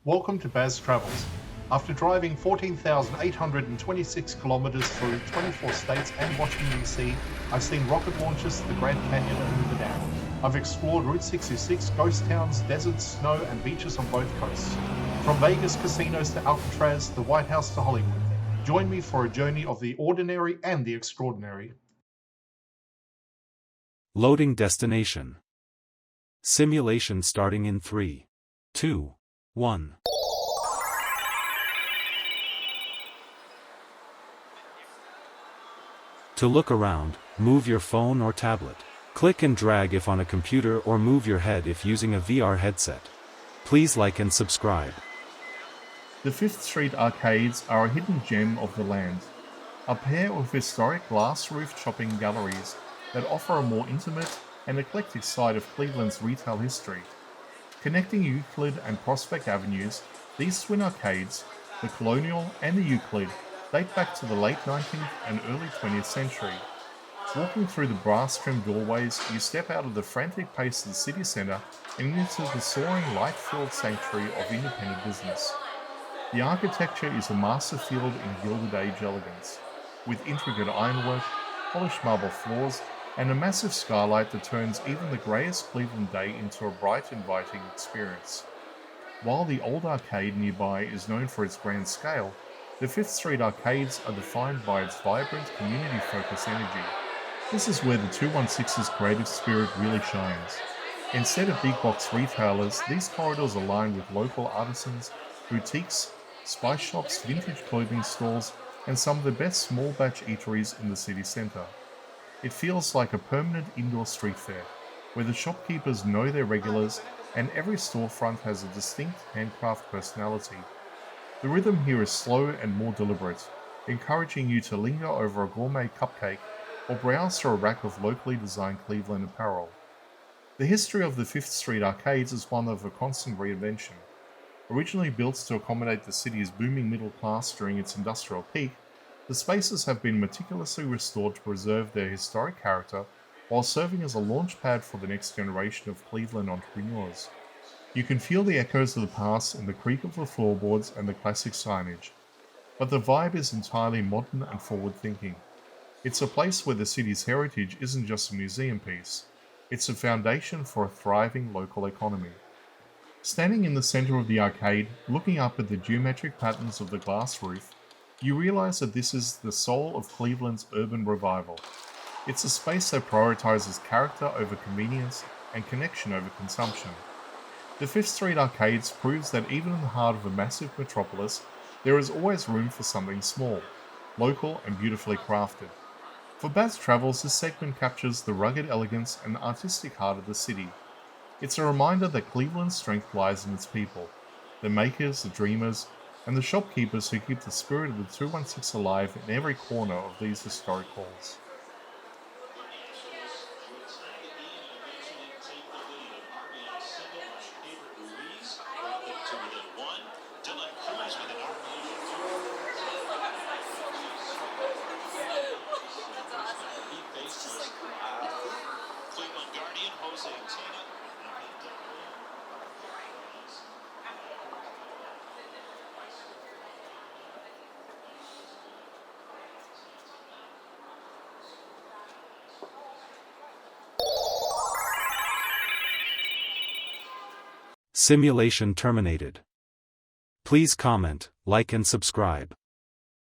Welcome to Baz Travels. After driving 14,826 kilometers through 24 states and Washington DC, I've seen rocket launches to the Grand Canyon and Hoover Dam. I've explored Route 66, ghost towns, deserts, snow and beaches on both coasts. From Vegas casinos to Alcatraz, the White House to Hollywood. Join me for a journey of the ordinary and the extraordinary. Loading destination. Simulation starting in 3, 2, 1. To look around, move your phone or tablet. Click and drag if on a computer or move your head if using a VR headset. Please like and subscribe. The 5th Street arcades are a hidden gem of the land. A pair of historic glass-roofed shopping galleries that offer a more intimate and eclectic side of Cleveland's retail history. Connecting Euclid and Prospect Avenues, these twin arcades, the Colonial and the Euclid, date back to the late 19th and early 20th century. Walking through the brass-trimmed doorways, you step out of the frantic pace of the city centre and into the soaring, light-filled sanctuary of independent business. The architecture is a master field in Gilded Age elegance, with intricate ironwork, polished marble floors, and a massive skylight that turns even the grayest Cleveland day into a bright, inviting experience. While the old arcade nearby is known for its grand scale, the 5th Street arcades are defined by its vibrant, community-focused energy. This is where the 216's creative spirit really shines. Instead of big-box retailers, these corridors are lined with local artisans, boutiques, spice shops, vintage clothing stores, and some of the best small-batch eateries in the city centre. It feels like a permanent indoor street fair, where the shopkeepers know their regulars and every storefront has a distinct handcraft personality. The rhythm here is slow and more deliberate, encouraging you to linger over a gourmet cupcake or browse through a rack of locally designed Cleveland apparel. The history of the 5th Street arcades is one of a constant reinvention. Originally built to accommodate the city's booming middle class during its industrial peak, the spaces have been meticulously restored to preserve their historic character while serving as a launch pad for the next generation of Cleveland entrepreneurs. You can feel the echoes of the past in the creak of the floorboards and the classic signage, but the vibe is entirely modern and forward-thinking. It's a place where the city's heritage isn't just a museum piece, it's a foundation for a thriving local economy. Standing in the center of the arcade, looking up at the geometric patterns of the glass roof, you realize that this is the soul of Cleveland's urban revival. It's a space that prioritizes character over convenience and connection over consumption. The 5th Street arcades proves that even in the heart of a massive metropolis, there is always room for something small, local and beautifully crafted. For Baz Travels, this segment captures the rugged elegance and artistic heart of the city. It's a reminder that Cleveland's strength lies in its people, the makers, the dreamers, and the shopkeepers who keep the spirit of the 216 alive in every corner of these historic halls. Simulation terminated. Please comment, like and subscribe.